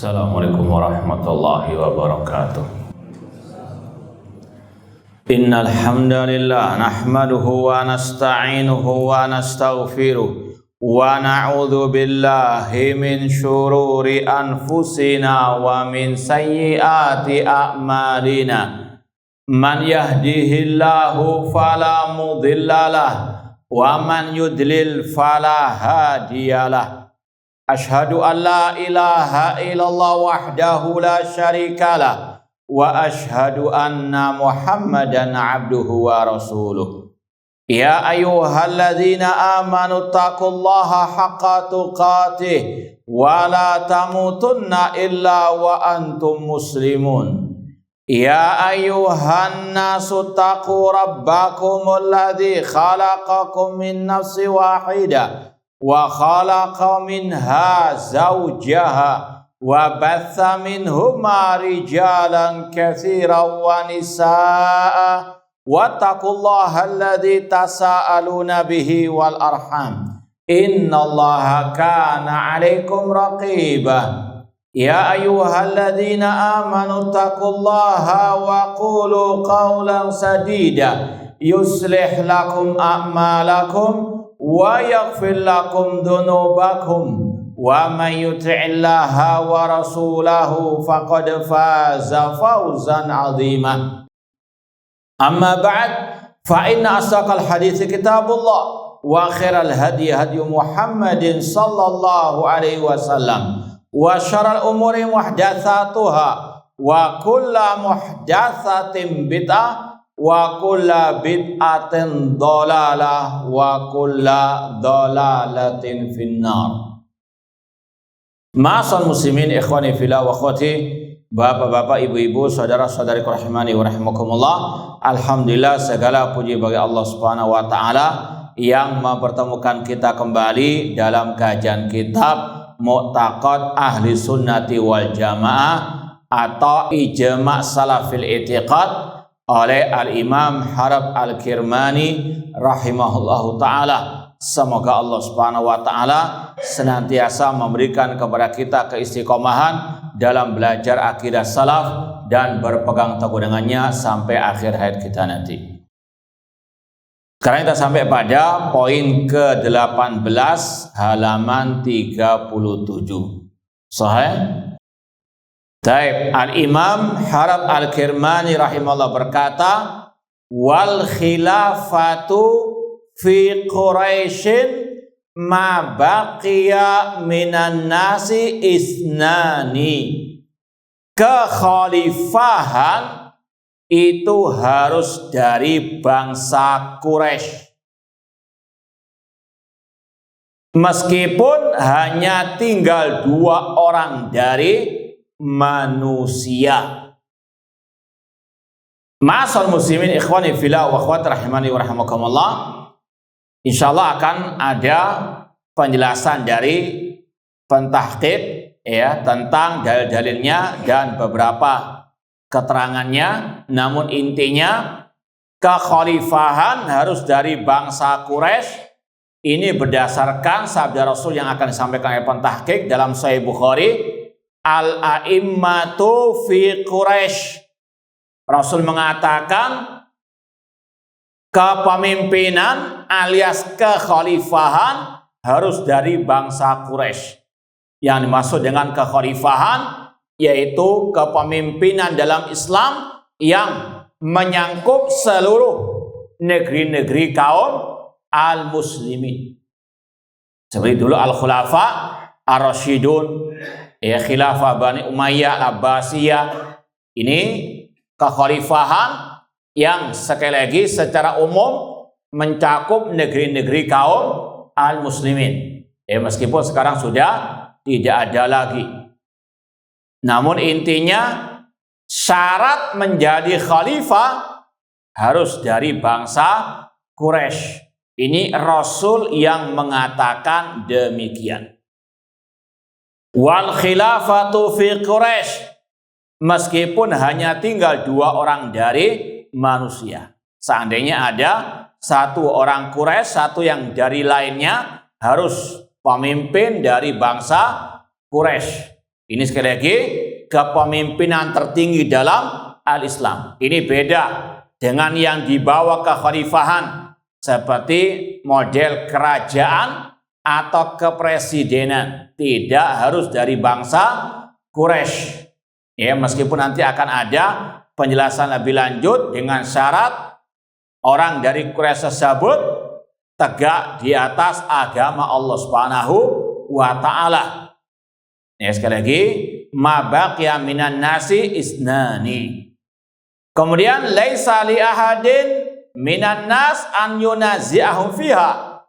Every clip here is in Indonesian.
Assalamualaikum warahmatullahi wabarakatuh. Innal hamdalillah nahmaduhu wa nasta'inuhu wa nastaghfiruh wa na'udzu billahi min syururi anfusina wa min sayyiati a'malina. Man yahdihillahu fala mudhillalah wa man yudlil fala hadiyalah. Ashhadu an la ilaha illallah wahdahu la syarikalah wa ashhadu anna Muhammadan abduhu wa rasuluh. Ya ayyuhalladzina amanu taqullaha haqqa tuqatih wa la tamutunna illa wa antum muslimun. Ya ayyuhan nasu taqu rabbakumul ladzi khalaqakum min nafsin wahidah wa khalaqa minha zawjaha wa batha minhuma rijalan katsiran wa nisaa wattaqullaha alladzi tasaaluna bihi wal arham innallaha kana 'alaikum raqiba. Ya ayyuhalladzina amanu taqullaha wa qulu qawlan sadida yuslih lakum a'malakum wa yaghfir lakum dhunubakum wa man yuti'illaha wa rasulahu faqad faza fawzan 'azima. Amma ba'd, fa inna asdaqal hadithi kitabullah wa khairal hadi hadi Muhammadin sallallahu alaihi wasallam wa syarrul umuri muhdatsatuha wa kullu muhdatsatin bid'ah wa kulla bid'atin dhalalah wa kulla dhalalatin finnar. Ma'asal muslimin ikhwani fillah wa akhwati, bapak-bapak, ibu-ibu, saudara-saudari rahimani wa rahimakumullah. Alhamdulillah, segala puji bagi Allah Subhanahu wa taala yang mempertemukan kita kembali dalam kajian kitab Mu'taqad Ahli Sunnati wal Jamaah atau Ijma' Salafil I'tiqad oleh Al-Imam Harab Al-Kirmani rahimahullahu ta'ala. Semoga Allah subhanahu wa ta'ala senantiasa memberikan kepada kita keistiqomahan dalam belajar akidah salaf dan berpegang teguh dengannya sampai akhir hayat kita nanti. Sekarang kita sampai pada poin ke-18 halaman 37. Sahih? Taib. Al-Imam Harab Al-Kirmani rahimahullah berkata, wal khilafatu fi Quraisyin ma baqiya minan nasi isnani. Kekhalifahan itu harus dari bangsa Quraisy. Meskipun hanya tinggal 2 orang dari manusia. Ma'asal muslimin ikhwani fillah wa akhwat rahimani wa rahimakumullah. Insyaallah akan ada penjelasan dari pentahqiq ya tentang dalil-dalilnya dan beberapa keterangannya. Namun intinya kekhalifahan harus dari bangsa Quraisy. Ini berdasarkan sabda Rasul yang akan disampaikan oleh pentahqiq dalam Sahih Bukhari. Al-a'immatu fi Quraisy. Rasul mengatakan kepemimpinan alias kekhalifahan harus dari bangsa Quraisy. Yang dimaksud dengan kekhalifahan yaitu kepemimpinan dalam Islam yang menyangkup seluruh negeri-negeri kaum al-muslimin. Seperti dulu al-khulafa ar-rasyidun, ya khilafah Bani Umayyah Al-Abbasiyah. Ini kekhalifahan yang sekali lagi secara umum mencakup negeri-negeri kaum al-muslimin. Meskipun sekarang sudah tidak ada lagi. Namun intinya syarat menjadi khalifah harus dari bangsa Quraisy. Ini Rasul yang mengatakan demikian. Wal khilafatu fi Quraisy, meskipun hanya tinggal 2 orang dari manusia. Seandainya ada 1 orang Quraisy, 1 yang dari lainnya, harus pemimpin dari bangsa Quraisy. Ini sekali lagi kepemimpinan tertinggi dalam al-Islam. Ini beda dengan yang dibawa kekhalifahan seperti model kerajaan atau kepresidenan. Tidak harus dari bangsa Quraisy. Ya, meskipun nanti akan ada penjelasan lebih lanjut dengan syarat orang dari Quraisy tersebut tegak di atas agama Allah Subhanahu wa taala. Ya, sekali lagi, ma baqiya minan nasi isnani. Kemudian laisa li ahadin minan nas an yunazi'ahum fiha.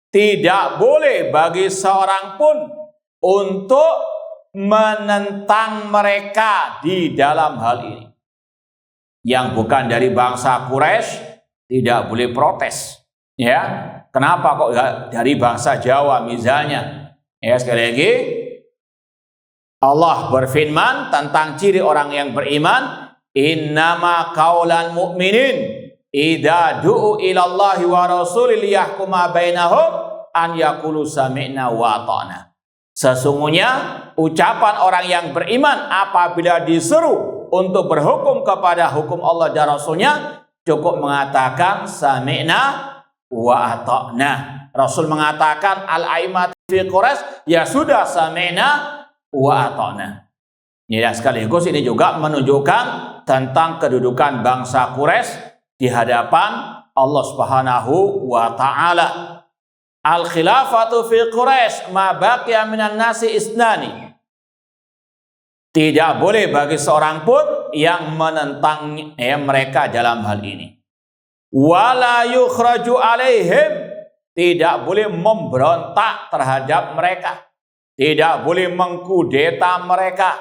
Tidak boleh bagi seorang pun untuk menentang mereka di dalam hal ini. Yang bukan dari bangsa Quraisy tidak boleh protes. Ya, kenapa kok dari bangsa Jawa misalnya? Ya, sekali lagi Allah berfirman tentang ciri orang yang beriman, innama qaulal mu'minin idza du'u ilallahi wa rasulih liyahkuma bainahum an yaqulu sami'na wa ata'na. Sesungguhnya ucapan orang yang beriman apabila disuruh untuk berhukum kepada hukum Allah dan Rasulnya cukup mengatakan sami'na wa ata'na. Rasul mengatakan al-aimat fi Quraisy, ya sudah sami'na wa ata'na. Ya, sekaligus ini juga menunjukkan tentang kedudukan bangsa Quraisy di hadapan Allah Subhanahu wa taala. Al-khilafatu fi Quraisy ma baqiya minan nasi isnani. Tidak boleh bagi seorang pun yang menentang mereka dalam hal ini. Wala yukhraju alaihim, tidak boleh memberontak terhadap mereka, tidak boleh mengkudeta mereka.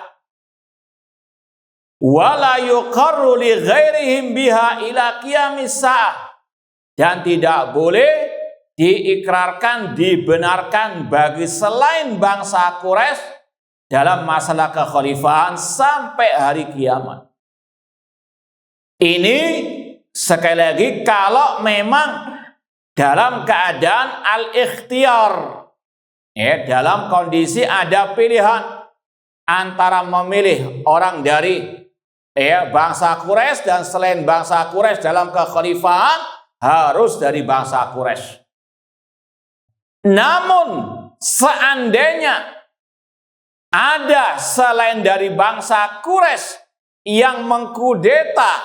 Wala yuqarru li ghairihim biha ila qiyamis saah, dan tidak boleh diikrarkan, dibenarkan bagi selain bangsa Quraisy dalam masalah kekhalifahan sampai hari kiamat. Ini sekali lagi kalau memang dalam keadaan al-ikhtiyar, ya, dalam kondisi ada pilihan antara memilih orang dari bangsa Quraisy dan selain bangsa Quraisy dalam kekhalifahan, harus dari bangsa Quraisy. Namun seandainya ada selain dari bangsa Quraisy yang mengkudeta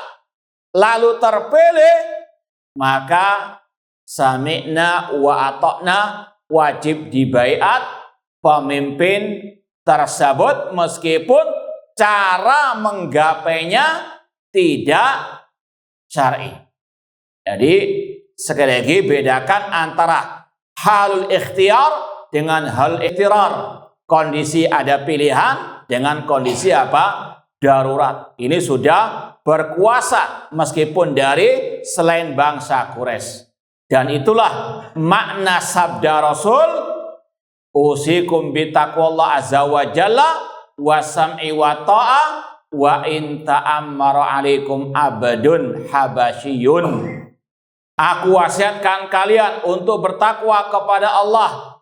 lalu terpilih, maka sami'na wa ata'na, wajib dibaiat pemimpin tersebut meskipun cara menggapainya tidak syar'i. Jadi sekali lagi bedakan antara halul ikhtiyar dengan hal iktirar. Kondisi ada pilihan dengan kondisi apa? Darurat. Ini sudah berkuasa meskipun dari selain bangsa Quraisy. Dan itulah makna sabda Rasul, usikum bitaqwallah azza wa jalla wa sam'i wa ta'ah wa in ta'ammara alaikum abadun habasyiyun. Aku wasiatkan kalian untuk bertakwa kepada Allah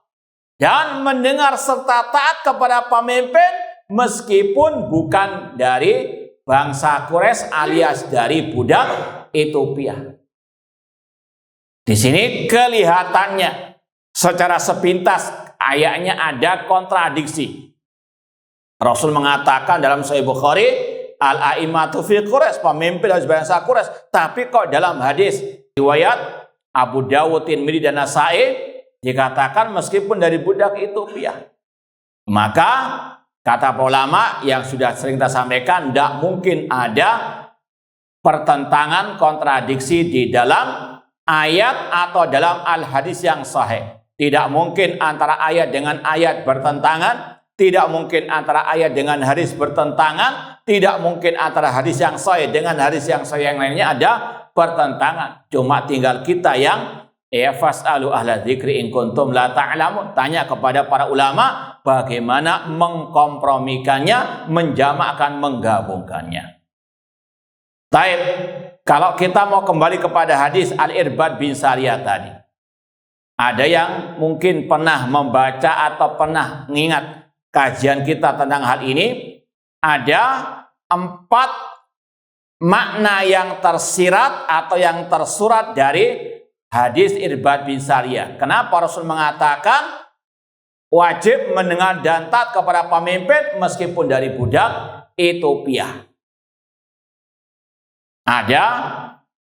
dan mendengar serta taat kepada pemimpin meskipun bukan dari bangsa Quraisy alias dari budak Ethiopia. Di sini kelihatannya secara sepintas ayatnya ada kontradiksi. Rasul mengatakan dalam Sahih Bukhari, al-a'immatu fi Quraisy, pemimpin dari bangsa Quraisy. Tapi kok dalam hadis riwayat Abu Dawud, Tirmidzi dan Nasa'i dikatakan meskipun dari budak Ethiopia. Maka kata ulama yang sudah sering kita sampaikan, tidak mungkin ada pertentangan kontradiksi di dalam ayat atau dalam al-hadis yang sahih. Tidak mungkin antara ayat dengan ayat bertentangan, tidak mungkin antara ayat dengan hadis bertentangan, tidak mungkin antara hadis yang sahih dengan hadis yang sahih yang lainnya ada pertentangan. Cuma tinggal kita yang fas'alu ahla dzikri in kuntum la ta'lamun, tanya kepada para ulama bagaimana mengkompromikannya, menjamakkan, menggabungkannya. Taib, kalau kita mau kembali kepada hadis Al-Irbad bin Sariyah tadi, ada yang mungkin pernah membaca atau pernah mengingat kajian kita tentang hal ini, ada 4 makna yang tersirat atau yang tersurat dari hadis Irbad bin Sariyah. Kenapa Rasul mengatakan wajib mendengar dan taat kepada pemimpin meskipun dari budak Ethiopia? Ada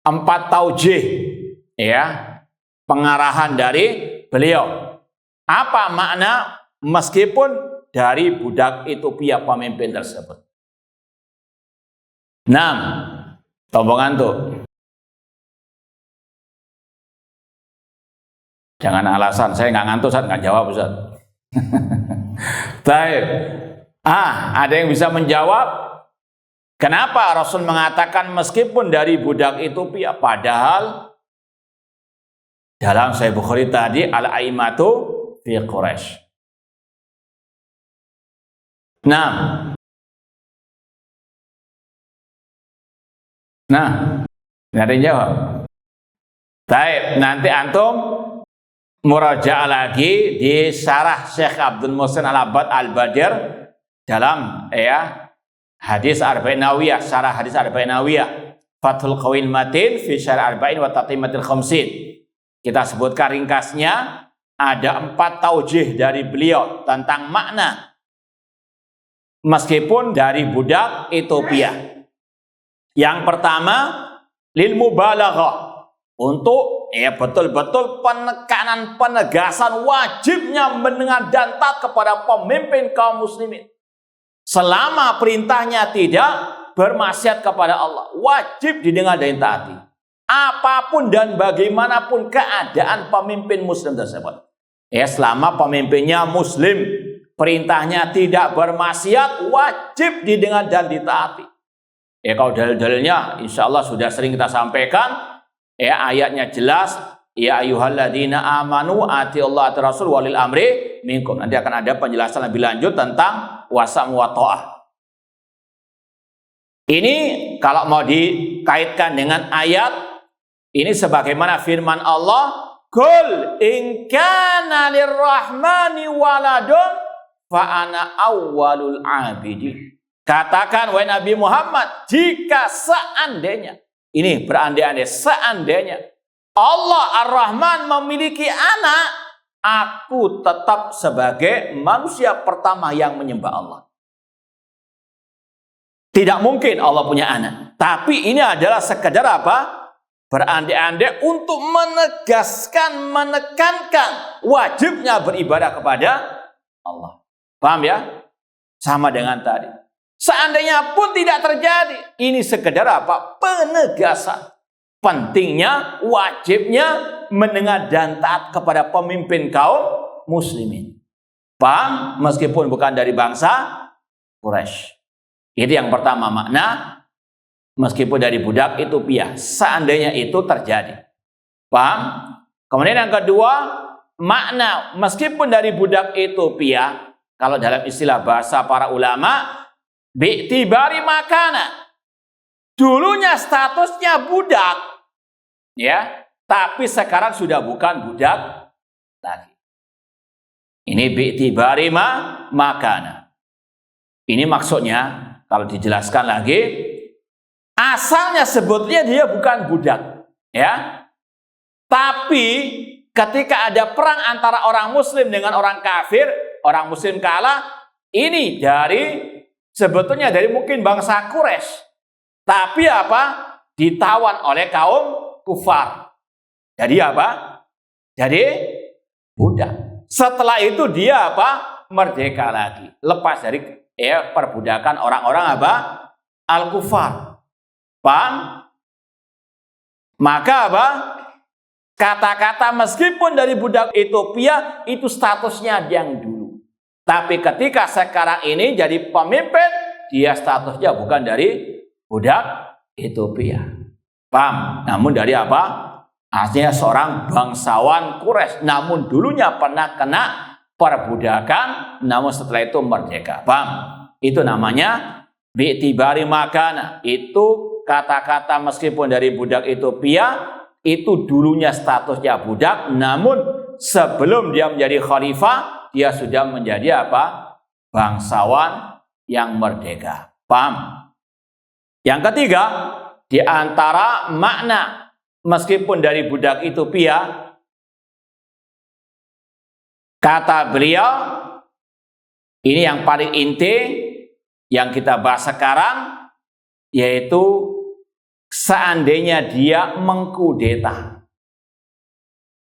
4 taujih, ya, pengarahan dari beliau. Apa makna meskipun dari budak Ethiopia pemimpin tersebut? 6. Tombol ngantuk. Jangan alasan, saya nggak ngantuk, Ustaz, nggak jawab, Ustaz. Baik. Ada yang bisa menjawab? Kenapa Rasul mengatakan meskipun dari budak Ethiopia, padahal dalam Sahih Bukhari tadi al-aimatu fi Quraisy. Nah, nggak ada yang jawab. Baik, nanti antum murajaah lagi di syarah Syekh Abdul Muhsin Al-Abbad Al-Badir dalam hadis Arba'in Nawawiyah, syarah hadis Arba'in Nawawiyah, Fathul Qawil Matin fi syarah Arba'in wa Tatimatil Khamsin. Kita sebutkan ringkasnya, ada 4 taujih dari beliau tentang makna meskipun dari budak Ethiopia. Yang pertama, lil mubalaghah, untuk betul-betul penekanan, penegasan wajibnya mendengar dan taat kepada pemimpin kaum muslimin. Selama perintahnya tidak bermaksiat kepada Allah, wajib didengar dan taati. Apapun dan bagaimanapun keadaan pemimpin muslim tersebut. Selama pemimpinnya muslim, perintahnya tidak bermaksiat, wajib didengar dan ditaati. Kalau dalil-dalilnya insya Allah sudah sering kita sampaikan. Ayatnya jelas, ya ayyuhalladzina amanu atiullaha wa rasul walil amri minkum. Nanti akan ada penjelasan lebih lanjut tentang wasam wa ta'ah. Ini kalau mau dikaitkan dengan ayat ini sebagaimana firman Allah, "Qul in kana lirrahmani waladun fa ana awwalul abidin." Katakan wahai Nabi Muhammad, jika seandainya, ini berandai-andai, seandainya Allah Ar-Rahman memiliki anak, aku tetap sebagai manusia pertama yang menyembah Allah. Tidak mungkin Allah punya anak. Tapi ini adalah sekedar apa? Berandai-andai untuk menegaskan, menekankan wajibnya beribadah kepada Allah. Paham ya? Sama dengan tadi. Seandainya pun tidak terjadi, ini sekedar apa? Penegasan. Pentingnya, wajibnya mendengar dan taat kepada pemimpin kaum muslimin. Paham? Meskipun bukan dari bangsa Quraisy. Itu yang pertama makna, meskipun dari budak Ethiopia. Seandainya itu terjadi. Paham? Kemudian yang kedua, makna meskipun dari budak Ethiopia, kalau dalam istilah bahasa para ulama, bi'tibari makana. Dulunya statusnya budak, ya, tapi sekarang sudah bukan budak lagi. Ini bi'tibari makana. Ini maksudnya, kalau dijelaskan lagi, asalnya sebetulnya dia bukan budak, ya. Tapi ketika ada perang antara orang muslim dengan orang kafir, orang muslim kalah, ini sebetulnya dari mungkin bangsa Quraisy. Tapi apa? Ditawan oleh kaum kufar. Jadi apa? Jadi budak. Setelah itu dia apa? Merdeka lagi. Lepas dari perbudakan orang-orang apa? Al-kufar. Paham? Maka apa? Kata-kata meskipun dari budak Ethiopia itu statusnya yang dulu. Tapi ketika sekarang ini jadi pemimpin, dia statusnya bukan dari budak Ethiopia. Paham? Namun dari apa? Aslinya seorang bangsawan Quraisy. Namun dulunya pernah kena perbudakan, namun setelah itu merdeka. Paham? Itu namanya bi'tibari makana. Itu kata-kata meskipun dari budak Ethiopia, itu dulunya statusnya budak, namun sebelum dia menjadi khalifah, dia sudah menjadi apa? bangsawan yang merdeka. Paham? Yang ketiga, di antara makna meskipun dari budak Ethiopia, kata beliau, ini yang paling inti yang kita bahas sekarang, yaitu seandainya dia mengkudeta,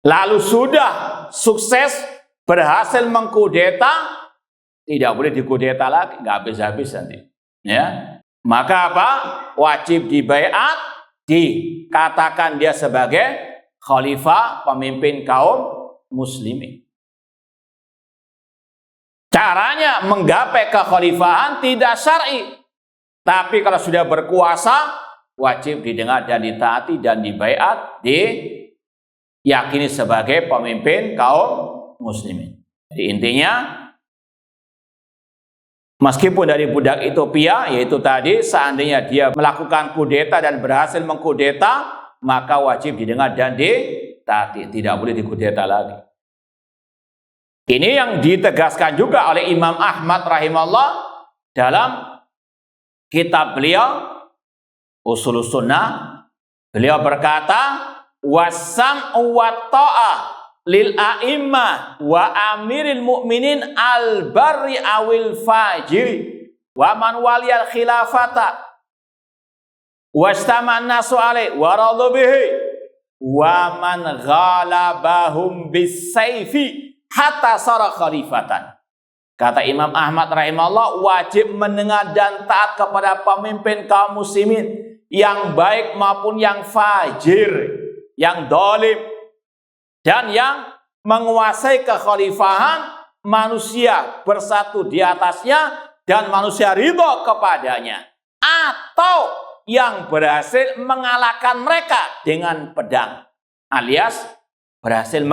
lalu sudah sukses berhasil mengkudeta, tidak boleh dikudeta lagi, nggak habis-habis nanti. Ya, maka apa? Wajib dibaiat, dikatakan dia sebagai khalifah, pemimpin kaum muslimin. Caranya menggapai kekhalifahan tidak syar'i, tapi kalau sudah berkuasa wajib didengar dan ditaati dan dibaiat, diyakini sebagai pemimpin kaum muslimin. Jadi intinya, meskipun dari budak Ethiopia, yaitu tadi seandainya dia melakukan kudeta dan berhasil mengkudeta, maka wajib didengar dan ditaati, tidak boleh dikudeta lagi. Ini yang ditegaskan juga oleh Imam Ahmad rahimahullah dalam kitab beliau Ushulus Sunnah. Beliau berkata, wasam wa ta'ah lil a'immah wa amiril mu'minin al barri awil fajiri wa man waliyal khilafata wastaman nasu alaih wa radu bihi wa man ghalabahum bis sayfi hatta sara khalifatan. Kata Imam Ahmad rahimahullah, wajib mendengar dan taat kepada pemimpin kaum muslimin, yang baik maupun yang fajir, yang dolim, dan yang menguasai kekhalifahan, manusia bersatu di atasnya dan manusia ridho kepadanya, atau yang berhasil mengalahkan mereka dengan pedang, alias berhasil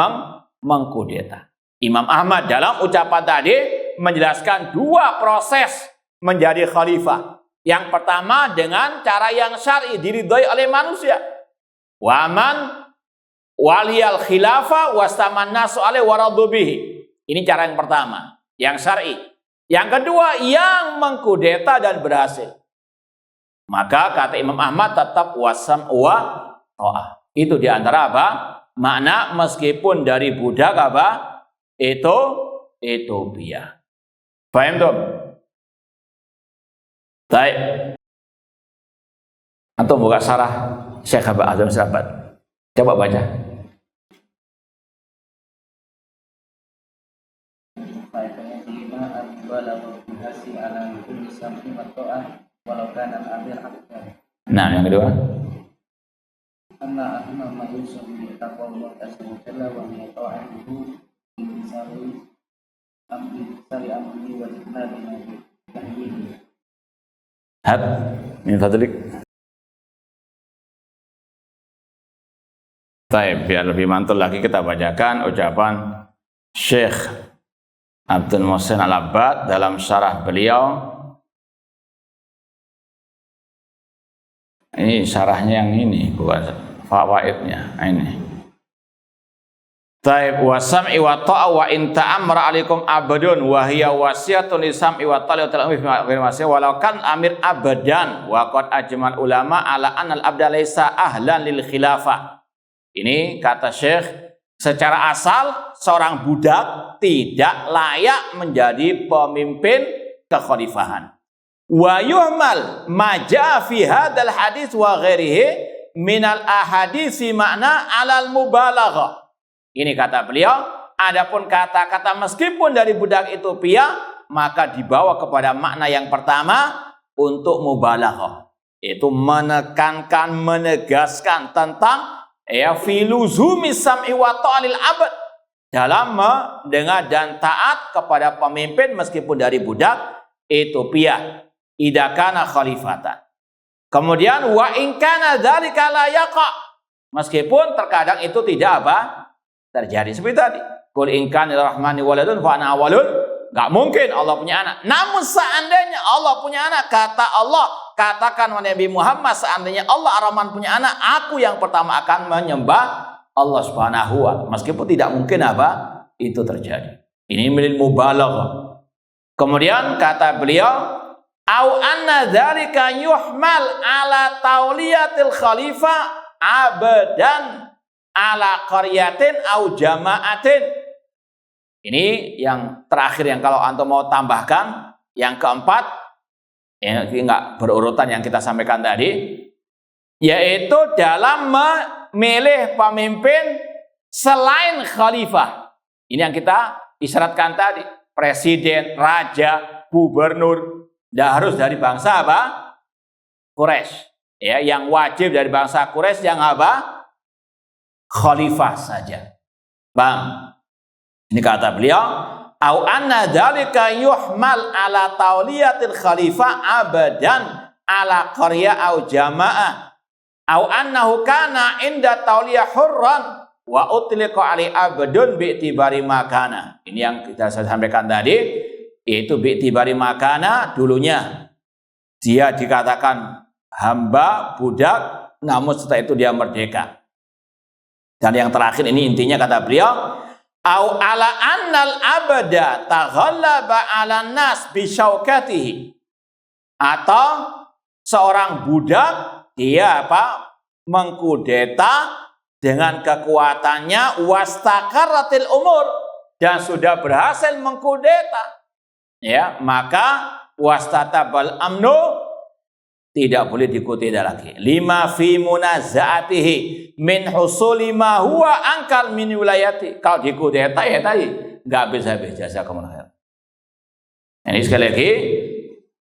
mengkudeta. Imam Ahmad dalam ucapan tadi menjelaskan dua proses menjadi khalifah. Yang pertama dengan cara yang syar'i, diridhoi oleh manusia. Waman waliyal khilafah wastaman nasu alaihi waradu bihi. Ini cara yang pertama, yang syar'i. Yang kedua, yang mengkudeta dan berhasil. Maka kata Imam Ahmad tetap wasam wa ta'ah. Itu diantara apa? Makna meskipun dari budak apa? Itu Ethiopia. Paham tuh? Baik. Antum buka sarah Syekh Abdul Azam Sahabat. Coba baca. Nah, yang kedua. Min fadlik. Baik, biar lebih mantul lagi kita bacakan ucapan Syekh Abdul Muhsin Al-Abbad dalam syarah beliau. Ini syarahnya yang ini, bukan fawaidnya. Ini. Taib wasam'i wa ta'a wa in ta'amra alaikum abadun wa hiya wasiyatun lisam'i wa ta'a walau kan amir abadan wa qad ajmal ulama ala anal abda laysa ahlan lil khilafah. Ini kata Syekh, secara asal seorang budak tidak layak menjadi pemimpin kekhalifahan. Wa yuhmal ma ja'a fi hadzal hadits wa ghairihi minal ahadits makna alal mubalaghah. Ini kata beliau, adapun kata-kata meskipun dari budak Ethiopia, maka dibawa kepada makna yang pertama untuk mubalaghah. Itu menekankan, menegaskan tentang filuzumi sam'i wa ta'lil abad, dalam mendengar dan taat kepada pemimpin meskipun dari budak Ethiopia, idza kana khalifatan. Kemudian wa in kana dzalika la yaqa, meskipun terkadang itu tidak apa? Terjadi seperti tadi. Qul in kana lirrahmani waladun fa ana awwalul, enggak mungkin Allah punya anak. Namun seandainya Allah punya anak, kata Allah, katakan wahai Nabi Muhammad, seandainya Allah Ar-Rahman punya anak, aku yang pertama akan menyembah Allah Subhanahu wa ta'ala. Meskipun tidak mungkin apa? Itu terjadi. Ini menjadi mubalaghah. Kemudian kata beliau, au anna dzalika yuhmal ala tauliyatil khalifah abadan ala qaryatin au jama'atin. Ini yang terakhir yang kalau antum mau tambahkan, yang keempat, ya, ini enggak berurutan yang kita sampaikan tadi, yaitu dalam memilih pemimpin selain khalifah. Ini yang kita isyaratkan tadi, presiden, raja, gubernur, tidak harus dari bangsa apa? Quraisy. Ya, yang wajib dari bangsa Quraisy yang apa? Khalifah saja. Bang, ini kata beliau, au anna dzalika yuhmal ala tauliyatil khalifah abadan ala qarya au jamaah au annahu kana inda tauliyah hurran wa utliqa ali abdun bi'tibari makana. Ini yang kita sampaikan tadi, yaitu bi'tibari makana, dulunya dia dikatakan hamba, budak, namun setelah itu dia merdeka. Dan yang terakhir ini intinya kata beliau, au ala annal abada taghallaba ala nas bi syaukatihi, atau seorang budak dia apa? Mengkudeta dengan kekuatannya, wastakaratil umur, dan sudah berhasil mengkudeta, ya, maka wastatabal amnu, tidak boleh dikudeta lagi. Lima fi munazaatihi min husuli ma huwa angkar min wilayati. Kalau dikudeta ya tadi nggak habis-habis. Jazakumullah khair. Ini sekali lagi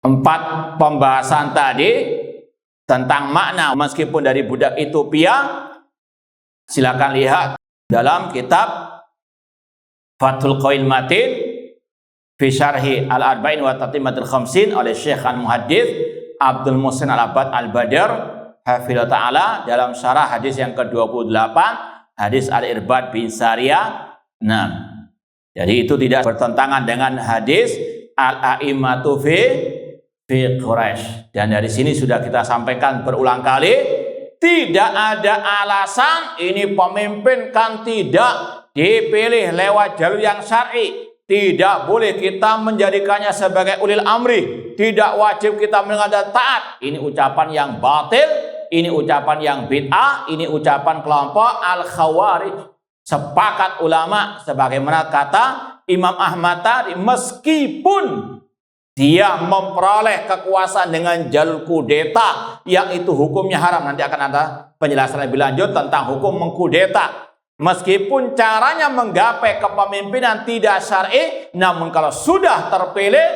4 pembahasan tadi tentang makna meskipun dari budak Ethiopia. Silakan lihat dalam kitab Fathul Qail Matin fi syarhi al-arba'in wa tatimatul khamsin oleh Syekh al-Muhaddits Abdul Muhsin Al-Abbad Al-Badr hafizahullah ta'ala dalam syarah hadis yang ke-28, hadis Al-Irbad bin Sariyah. Nah, jadi itu tidak bertentangan dengan hadis Al-A'immatu fi Quraisy. Dan dari sini sudah kita sampaikan berulang kali, tidak ada alasan ini pemimpin kan tidak dipilih lewat jalur yang syar'i. Tidak boleh kita menjadikannya sebagai ulil amri. Tidak wajib kita mendengar taat. Ini ucapan yang batil. Ini ucapan yang bid'ah. Ini ucapan kelompok al-khawarij. Sepakat ulama sebagaimana kata Imam Ahmad tadi, meskipun dia memperoleh kekuasaan dengan jalur kudeta, yang itu hukumnya haram. Nanti akan ada penjelasan lebih lanjut tentang hukum mengkudeta. Meskipun caranya menggapai kepemimpinan tidak syar'i, namun kalau sudah terpilih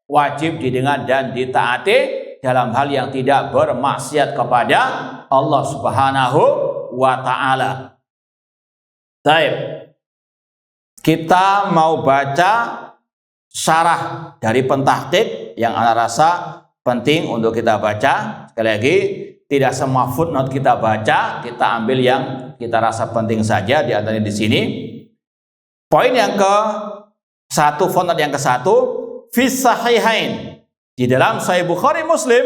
wajib didengar dan ditaati dalam hal yang tidak bermaksiat kepada Allah Subhanahu wa ta'ala. Baik. Kita mau baca syarah dari pentahqiq yang ana rasa penting untuk kita baca. Sekali lagi, tidak semua footnote kita baca, kita ambil yang kita rasa penting saja di antaranya di sini. Poin yang ke-1, footnote yang ke-1, fi sahihain, di dalam Sahih Bukhari Muslim,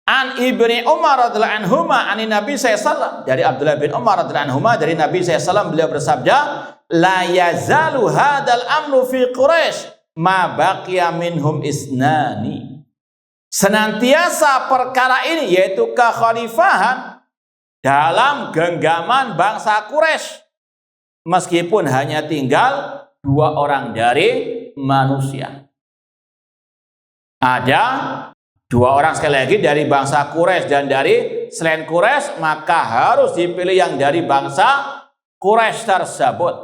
an Ibni Umar radhiyallahu anhuma an Nabi sallallahu, dari Abdullah bin Umar radhiyallahu anhuma dari Nabi sallallahu, beliau bersabda, la yazalu hadal amru fi Quraisy ma baqiya minhum isnani. Senantiasa perkara ini, yaitu kekhalifahan, dalam genggaman bangsa Quraisy, meskipun hanya tinggal 2 orang dari manusia. Ada 2 orang sekali lagi dari bangsa Quraisy dan dari selain Quraisy, maka harus dipilih yang dari bangsa Quraisy tersebut.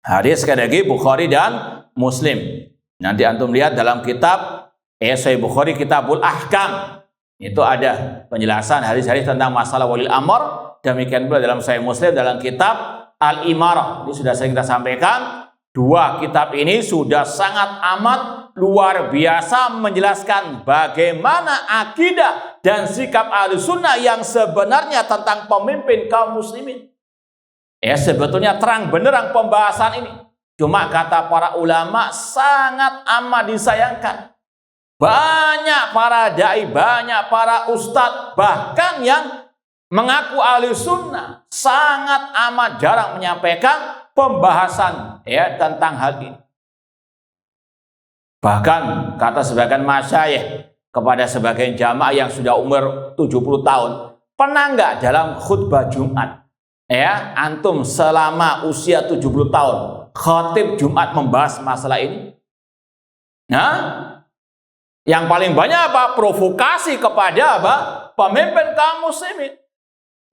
Hadis sekali lagi Bukhari dan Muslim. Nanti antum lihat dalam kitab Sahih Bukhari Kitabul Ahkam, itu ada penjelasan hadis-hadis tentang masalah walil amr. Demikian pula dalam Sahih Muslim dalam kitab Al-Imarah. Ini sudah sering kita sampaikan. 2 kitab ini sudah sangat amat luar biasa menjelaskan bagaimana akidah dan sikap Ahlussunnah yang sebenarnya tentang pemimpin kaum muslimin. Ya, sebetulnya terang benderang pembahasan ini. Cuma kata para ulama sangat amat disayangkan. Banyak para dai, banyak para ustadz, bahkan yang mengaku Ahlussunnah sangat amat jarang menyampaikan pembahasan ya tentang hal ini. Bahkan kata sebagian masyayikh kepada sebagian jamaah yang sudah umur 70 tahun, pernah nggak dalam khutbah Jumat, ya, antum selama usia 70 tahun, khatib Jumat membahas masalah ini? Nah, yang paling banyak apa? Provokasi kepada apa? Pemimpin kaum muslimin.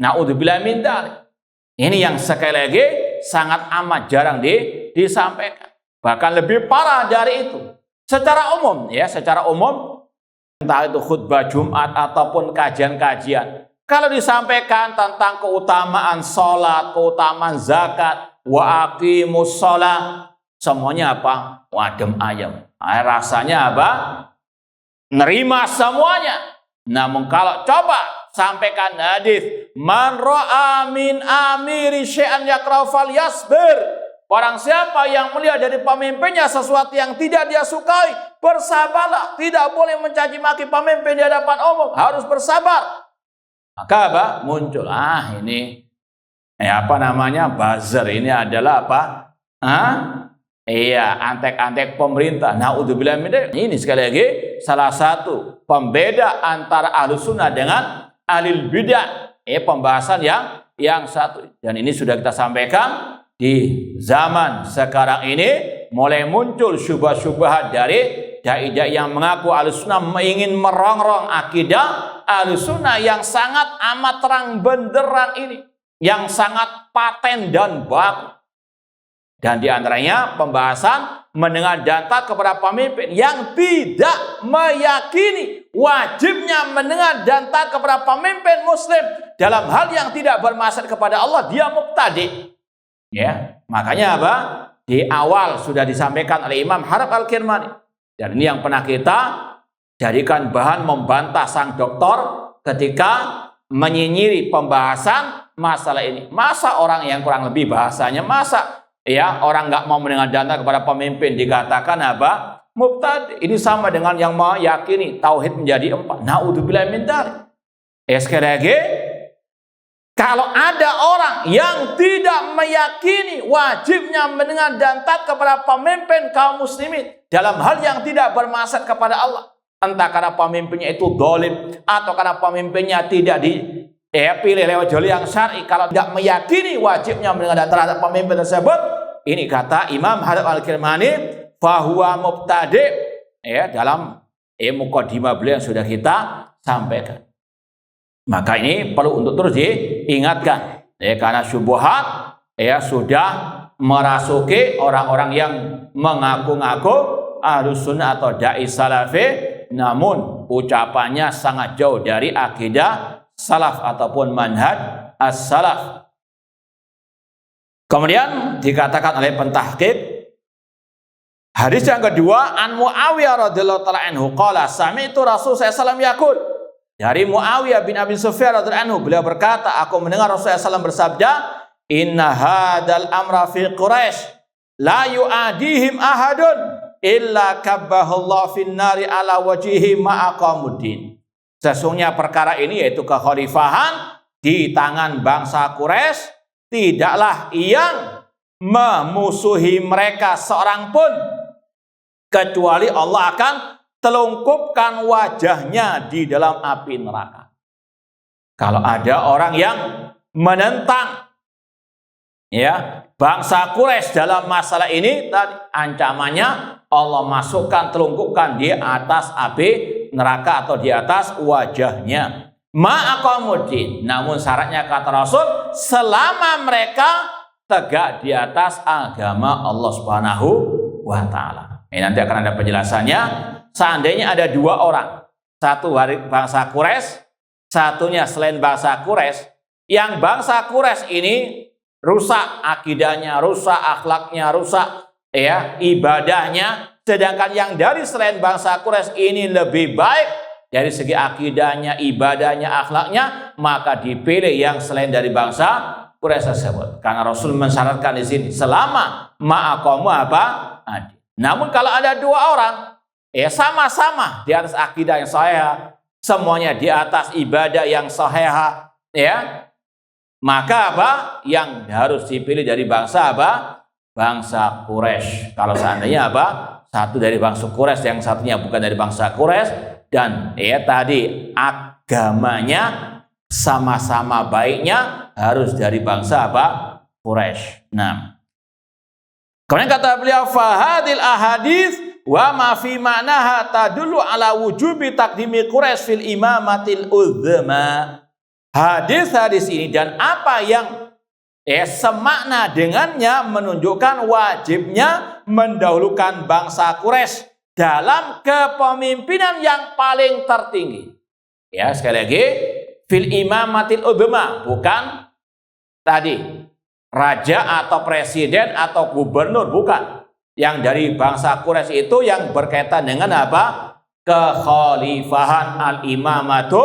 Na'udzubillah min dzalik. Ini yang sekali lagi sangat amat jarang disampaikan. Bahkan lebih parah dari itu. Secara umum, ya, secara umum, entah itu khutbah Jumat ataupun kajian-kajian, kalau disampaikan tentang keutamaan sholat, keutamaan zakat, wa aqimus sholat, semuanya apa? Wadem ayam. Rasanya apa? Nerima semuanya. Namun kalau coba sampaikan hadis, man ra'a min amiri syai'an yakrahu falyasbir. Barang siapa yang melihat dari pemimpinnya sesuatu yang tidak dia sukai, bersabarlah. Tidak boleh mencaci maki pemimpin di hadapan umum, harus bersabar. Maka apa? Muncul, ini apa namanya, buzzer ini adalah apa? Iya, antek-antek pemerintah. Na'udzubillah min dzalik. Ini sekali lagi salah satu pembeda antara Ahlus Sunnah dengan Ahlul Bidah. Pembahasan yang satu. Dan ini sudah kita sampaikan. Di zaman sekarang ini mulai muncul syubhat-syubhat dari dai-dai yang mengaku Ahlussunnah ingin merongrong akidah Ahlussunnah yang sangat amat terang benderang ini, yang sangat paten dan baku. Dan diantaranya pembahasan mendengar dan taat kepada pemimpin yang tidak meyakini wajibnya mendengar dan taat kepada pemimpin muslim dalam hal yang tidak bermaksud kepada Allah, dia mubtadi'. Ya, makanya apa? Di awal sudah disampaikan oleh Imam Harab Al-Kirmani. Dan ini yang pernah kita jadikan bahan membantah sang doktor ketika menyinyiri pembahasan masalah ini. Masa orang yang kurang lebih bahasanya, masa ya orang nggak mau mendengar danta kepada pemimpin dikatakan apa? Mubtadi'. Ini sama dengan yang meyakini tauhid menjadi 4. Na'udzubillah min dzalik. Sekali lagi, kalau ada orang yang tidak meyakini wajibnya mendengar dan taat kepada pemimpin kaum muslimin dalam hal yang tidak bermaksud kepada Allah, entah karena pemimpinnya itu dolim atau karena pemimpinnya tidak dipilih lewat jalur yang syar'i, kalau tidak meyakini wajibnya mendengar dan taat terhadap pemimpin tersebut, ini kata Imam Harab Al-Kirmani, fahuwa mubtadi', dalam muqaddimah beliau yang sudah kita sampaikan. Maka ini perlu untuk terus diingatkan, karena syubhat sudah merasuki orang-orang yang mengaku-ngaku Ahlus Sunnah atau dai salafi, namun ucapannya sangat jauh dari akidah salaf ataupun manhaj as-salaf. Kemudian dikatakan oleh pentahqiq, hadis yang kedua, an Muawiyah radhiyallahu ta'ala anhu qala sami'tu Rasul sallallahu alaihi wasallam yaqul. Dari Muawiyah bin Abi Sufyan radhiyallahu anhu, beliau berkata, aku mendengar Rasulullah SAW bersabda, inna hadal amra fi Quraisy la yu'adihim ahadun illa kabbahullah fin nari ala wajihi ma'aqamuddin. Sesungguhnya perkara ini, yaitu kekhalifahan di tangan bangsa Quraisy, tidaklah yang memusuhi mereka seorang pun kecuali Allah akan telungkupkan wajahnya di dalam api neraka. Kalau ada orang yang menentang bangsa Quraisy dalam masalah ini, tadi ancamannya Allah masukkan, telungkupkan di atas api neraka atau di atas wajahnya. Ma'aqamuddin, namun syaratnya kata Rasul, selama mereka tegak di atas agama Allah Subhanahu wa Ta'ala. Ini nanti akan ada penjelasannya. Seandainya ada dua orang, satu dari bangsa Quraisy, satunya selain bangsa Quraisy, yang bangsa Quraisy ini rusak akidahnya, rusak akhlaknya, rusak ibadahnya, sedangkan yang dari selain bangsa Quraisy ini lebih baik dari segi akidahnya, ibadahnya, akhlaknya, maka dipilih yang selain dari bangsa Quraisy tersebut. Karena Rasul mensyaratkan di sini selama ma'aqamu adil. Namun kalau ada dua orang sama-sama di atas akidah yang sahih, semuanya di atas ibadah yang sahih, maka yang harus dipilih dari bangsa Bangsa Quraisy. Kalau seandainya Satu dari bangsa Quraisy, yang satunya bukan dari bangsa Quraisy, dan tadi agamanya sama-sama baiknya harus dari bangsa apa? Quraisy. Nah, kemudian kata beliau, fahadil ahadits wa ma fi ma'naha tadullu ala wujubi taqdimi Quraisy fil imamatil uzma. Hadis-hadis ini dan apa yang semakna dengannya menunjukkan wajibnya mendahulukan bangsa Quraisy dalam kepemimpinan yang paling tertinggi. Ya, sekali lagi, fil imamatil uzma, bukan tadi raja atau presiden atau gubernur, bukan. Yang dari bangsa Quraisy itu yang berkaitan dengan apa? Kekhalifahan al-imamatu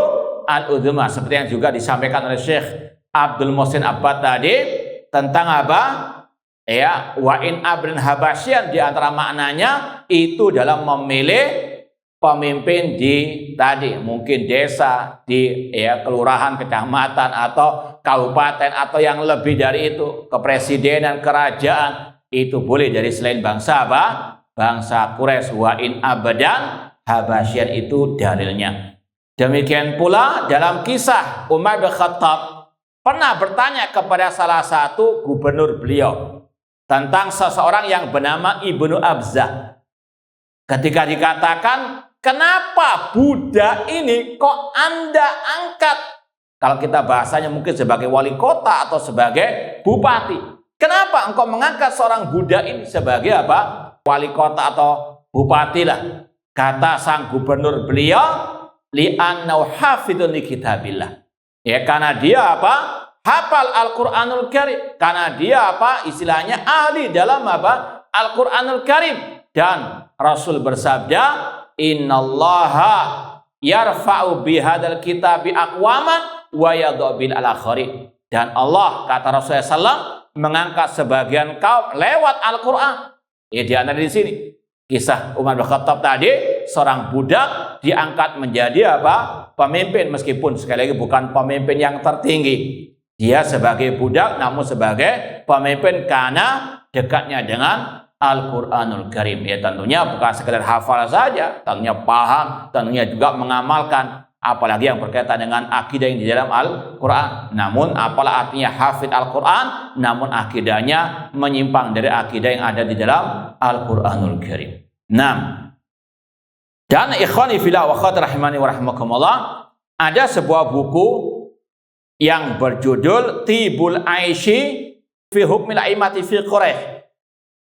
al-uzma, seperti yang juga disampaikan oleh Syekh Abdul Muhsin Abbad tadi tentang apa? Wa in abrin habasyian, di antara maknanya itu dalam memilih pemimpin di tadi mungkin desa, di kelurahan, kecamatan atau kabupaten atau yang lebih dari itu, kepresidenan, kerajaan, itu boleh dari selain bangsa apa? Bangsa Quraisy. Wa in abadan habasyian itu dalilnya. Demikian pula dalam kisah Umar bin Khattab pernah bertanya kepada salah satu gubernur beliau tentang seseorang yang bernama Ibnu Abzah. Ketika dikatakan, kenapa budak ini kok Anda angkat? Kalau kita bahasanya mungkin sebagai wali kota atau sebagai bupati. Kenapa engkau mengangkat seorang budak ini sebagai apa? Wali kota atau bupati lah. Kata sang gubernur beliau, li'annau hafidun li kitabillah. Karena dia apa? Hafal Al-Quranul Karim. Karena dia apa? Istilahnya ahli dalam apa? Al-Quranul Karim. Dan Rasul bersabda, innallaha yarfa'u bihadal kitabi aqwaman wa yadhu bil al-akharin. Dan Allah, kata Rasulullah SAW, mengangkat sebagian kaum lewat Al-Quran. Di antara di sini kisah Umar bin Khattab tadi, seorang budak diangkat menjadi apa? Pemimpin, meskipun sekali lagi bukan pemimpin yang tertinggi. Dia sebagai budak namun sebagai pemimpin karena dekatnya dengan Al-Quranul Karim. Tentunya bukan sekedar hafal saja, tentunya paham, tentunya juga mengamalkan, apalagi yang berkaitan dengan akidah yang di dalam Al-Quran. Namun apalah artinya hafid Al-Quran namun akidahnya menyimpang dari akidah yang ada di dalam Al-Quranul Karim. Dan ikhwani fillah wa akhwati rahimani wa rahimakumullah, ada sebuah buku yang berjudul Tibul Aishi fi Hukmil A'immati fi Quraisy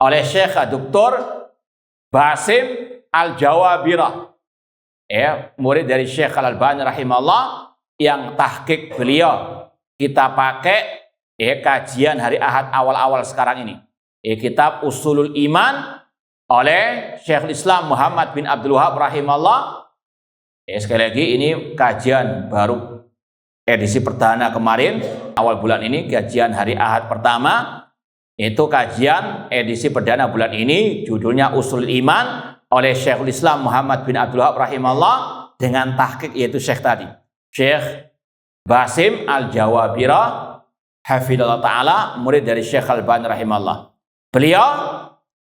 oleh Syekh Dr. Basim Al-Jawabirah, murid dari Syekh Al-Albani rahimahullah, yang tahqiq beliau kita pakai kajian hari Ahad awal-awal sekarang ini, kitab Usulul Iman oleh Syekhul Islam Muhammad bin Abdul Wahab rahimahullah. Sekali lagi, ini kajian baru edisi perdana kemarin, awal bulan ini, kajian hari Ahad pertama. Itu kajian edisi perdana bulan ini, judulnya Usul Iman oleh Syekhul Islam Muhammad bin Abdul Wahab rahimahullah, dengan tahqiq yaitu Syekh tadi, Syekh Basim Al-Jawabirah hafidhahullah ta'ala, murid dari Syekh Al-Albani rahimahullah. Beliau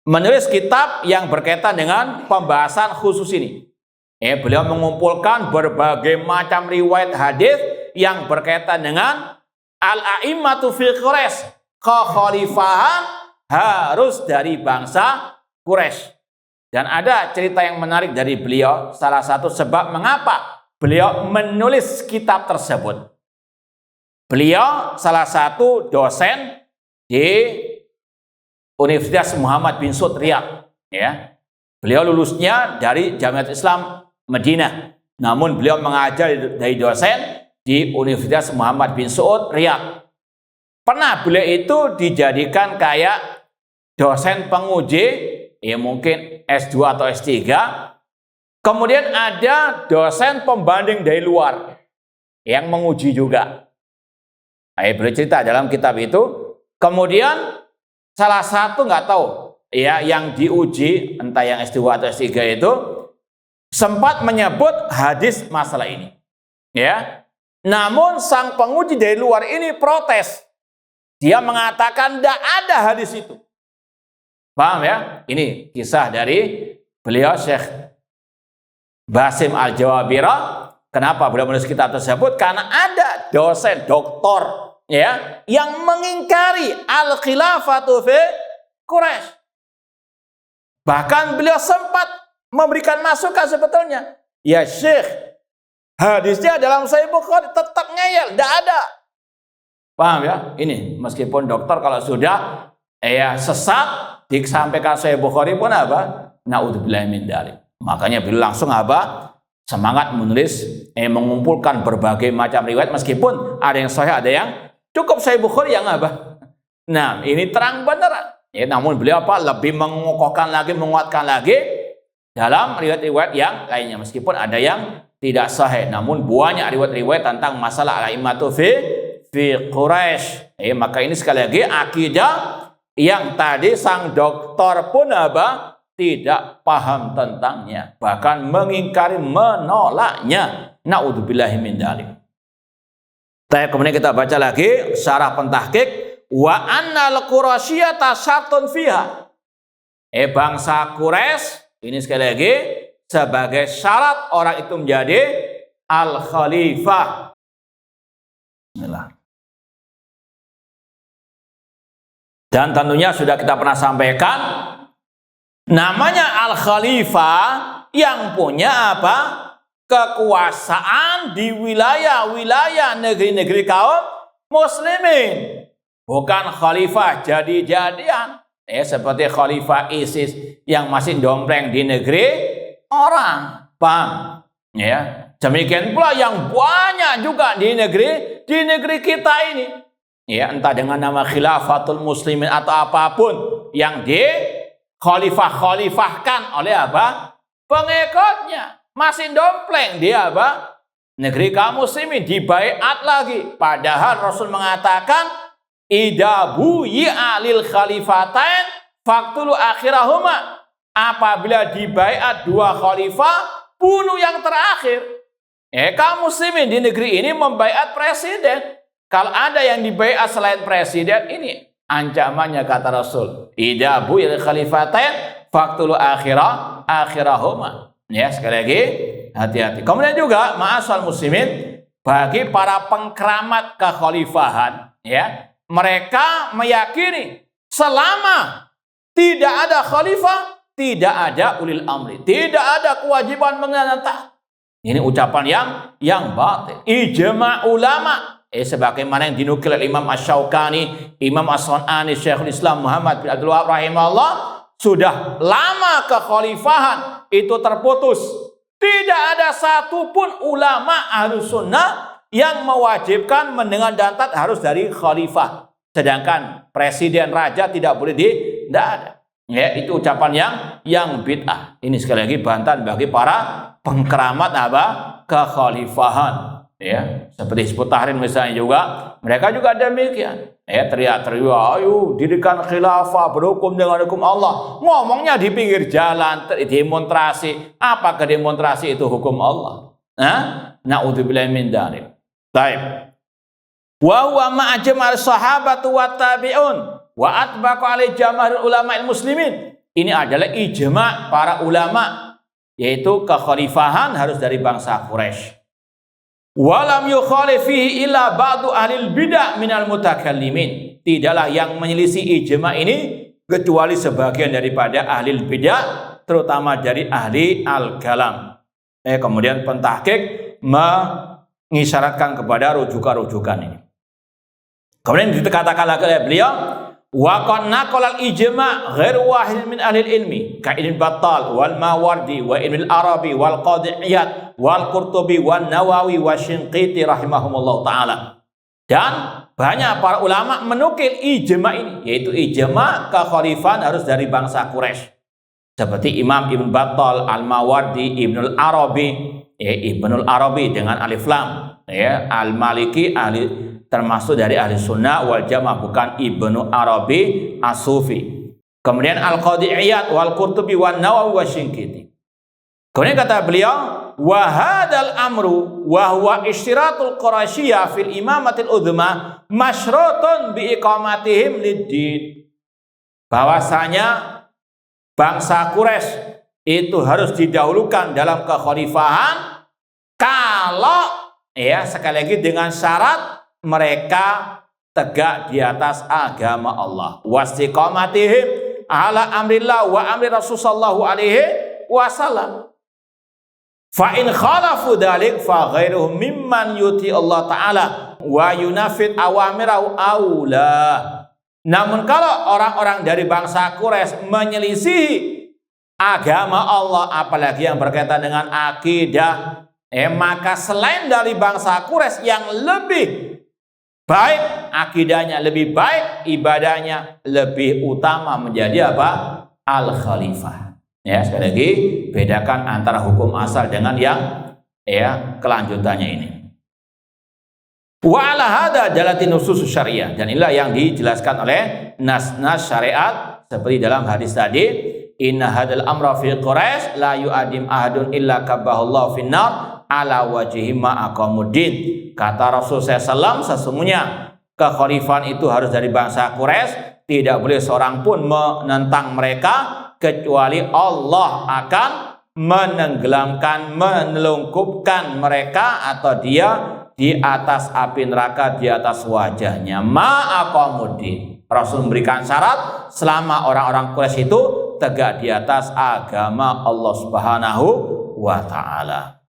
menulis kitab yang berkaitan dengan pembahasan khusus ini. Beliau mengumpulkan berbagai macam riwayat hadis yang berkaitan dengan al-a'immatu fi Quraisy, kekhalifahan harus dari bangsa Quraisy. Dan ada cerita yang menarik dari beliau, salah satu sebab mengapa beliau menulis kitab tersebut. Beliau salah satu dosen di Universitas Muhammad bin Saud Riyadh, Beliau lulusnya dari Jamiat Islam Madinah, namun beliau mengajar dari dosen di Universitas Muhammad bin Saud Riyadh. Pernah beliau itu dijadikan kayak dosen penguji, mungkin S2 atau S3. Kemudian ada dosen pembanding dari luar yang menguji juga. Beliau cerita dalam kitab itu. Kemudian salah satu nggak tahu yang diuji, entah yang S2 atau S3 itu, sempat menyebut hadis masalah ini. Namun sang penguji dari luar ini protes. Dia mengatakan tidak ada hadis itu. Paham ya? Ini kisah dari beliau Syekh Basim Al-Jawabira. Kenapa beliau menulis kitab tersebut? Karena ada dosen doktor ya yang mengingkari al-khilafatu fi Quraisy. Bahkan beliau sempat memberikan masukan sebetulnya. Ya Syekh, hadisnya dalam Sahih Bukhari tetap ngeyel, tidak ada. Paham ya? Ini meskipun dokter kalau sudah sesat disampaikan Sahih Bukhari pun apa? Naudzubillah min dzalik. Makanya beliau langsung apa? Semangat menulis, mengumpulkan berbagai macam riwayat, meskipun ada yang sahih, ada yang cukup Sahih Bukhari yang apa? Nah, ini terang beneran. Ya, namun beliau apa? Lebih mengokohkan lagi, menguatkan lagi dalam riwayat-riwayat yang lainnya, meskipun ada yang tidak sahih. Namun banyak riwayat-riwayat tentang masalah al-a'immatu fi Quraisy. Maka ini sekali lagi akidah yang tadi sang doktor pun apa? Tidak paham tentangnya, bahkan mengingkari, menolaknya. Naudzubillahi min dzalik. Kemudian kita baca lagi syarah pentahqiq, wa annal qurasyiyata syartun fiha. Bangsa Quraisy ini sekali lagi sebagai syarat orang itu menjadi al-khalifah. Bismillah. Dan tentunya sudah kita pernah sampaikan, namanya al-khalifah yang punya apa? Kekuasaan di wilayah-wilayah negeri-negeri kaum muslimin. Bukan khalifah jadi-jadian. Seperti khalifah ISIS yang masih dompleng di negeri orang. Paham? Ya. Demikian pula yang banyak juga di negeri kita ini. Ya, entah dengan nama khilafatul muslimin atau apapun yang di khalifahkan oleh apa? Pengikutnya. Masih dompleng dia apa? Negeri kaum muslimin dibaiat lagi. Padahal Rasul mengatakan idza buyi'a lil khalifatain faqtulu akhirahuma. Apabila dibaiat dua khalifah, bunuh yang terakhir. Kaum muslimin di negeri ini membaiat presiden. Kalau ada yang dibaiat selain presiden, ini ancamannya kata Rasul. Idza buyi'a lil khalifatain faqtulu akhirahuma. Ya, sekali lagi hati-hati. Kemudian juga ma'asal muslimin, bagi para pengkeramat kekhalifahan, ya, mereka meyakini selama tidak ada khalifah, tidak ada ulil amri, tidak ada kewajiban mengenantah. Ini ucapan yang batil. Ijma' ulama, sebagaimana yang dinukil oleh Imam Asy-Syaukani, Imam As-Sun'ani, Syekhul Islam Muhammad bin Abdul Wahhab rahimahullah, sudah lama kekhalifahan itu terputus. Tidak ada satupun ulama Ahlus Sunnah yang mewajibkan mendengar dan taat harus dari khalifah. Sedangkan presiden raja tidak boleh tidak ada. Ya, itu ucapan yang bid'ah. Ini sekali lagi bantahan bagi para pengkeramat apa? Kekhalifahan. Ya, seperti Hizbut Tahrir misalnya juga, mereka juga demikian. Ya, teriak-teriak, ayo dirikan khilafah berhukum dengan hukum Allah. Ngomongnya di pinggir jalan, demonstrasi. Apakah demonstrasi itu hukum Allah? Na'udzubillahi min dzalik. Baik. Wa huwa ma'ajmal sahabat wa tabi'un wa atbaqu alai jamaahir ulama muslimin. Ini adalah ijma' para ulama, yaitu kekhalifahan harus dari bangsa Quraisy. Walam yukhalifihi illa ba'du ahlil bid'ah minal mutakallimin. Tidaklah yang menyelisih ijma ini kecuali sebagian daripada ahli bid'ah, terutama dari ahli al-kalam. Kemudian pentahqiq mengisyaratkan kepada rujukan-rujukan ini. Kemudian dikatakan lagi oleh beliau, wa qad naqala al-ijma' ghairu wahid min ahli ilmi ka Ibn Battal wal Mawardi wa Ibn al-Arabi wal Qadhi Iyad wal Qurtubi wan Nawawi wa Shinqiti rahimahumullah taala. Dan banyak para ulama menukil ijma' ini, yaitu ijma' kekhalifahan harus dari bangsa Quraisy. Seperti Imam Ibn Battal, Al-Mawardi, Ibn al-Arabi, Ibn al-Arabi dengan alif lam, Al-Maliki termasuk dari ahli sunnah wal jamaah, bukan Ibnu Arabi as-Sufi. Kemudian Al-Qadhi Iyad wal Qurtubi wan Nawawi wa Shinqiti. Kemudian kata beliau, wa hadzal amru wa huwa ishtiratul qurasyiyah fil imamatil udhma masyrutun bi iqamatihim lid-din. Bahwasanya bangsa Quraisy itu harus didahulukan dalam kekhalifahan kalau sekali lagi dengan syarat mereka tegak di atas agama Allah, wastiqamatihim ala amrillah wa amri Rasulullah sallallahu alaihi wasallam. Fa in khalafu dzalik fa ghairuhum mimman yuti Allah taala wa yunafid awamirahu aula. Namun kalau orang-orang dari bangsa Quraisy menyelisihi agama Allah, apalagi yang berkaitan dengan akidah, maka selain dari bangsa Quraisy yang lebih baik akidahnya, lebih baik ibadahnya, lebih utama menjadi apa? Al-Khalifah. Ya, sekali lagi bedakan antara hukum asal dengan yang kelanjutannya ini. Wa ala hada jalati nusus syariah, dan inilah yang dijelaskan oleh nas-nas syariat seperti dalam hadis tadi, inna hadal amra fi Quraisy la yu'adim ahadun illa kabahullahu finnar ala wajhi ma aqamuddin. Kata Rasul SAW, sesungguhnya kekhalifahan itu harus dari bangsa Quraisy, tidak boleh seorang pun menentang mereka kecuali Allah akan menenggelamkan, menelungkupkan mereka atau dia di atas api neraka, di atas wajahnya. Ma'aqamuddin. Rasul memberikan syarat selama orang-orang Quraisy itu tegak di atas agama Allah Subhanahu wa ta'ala.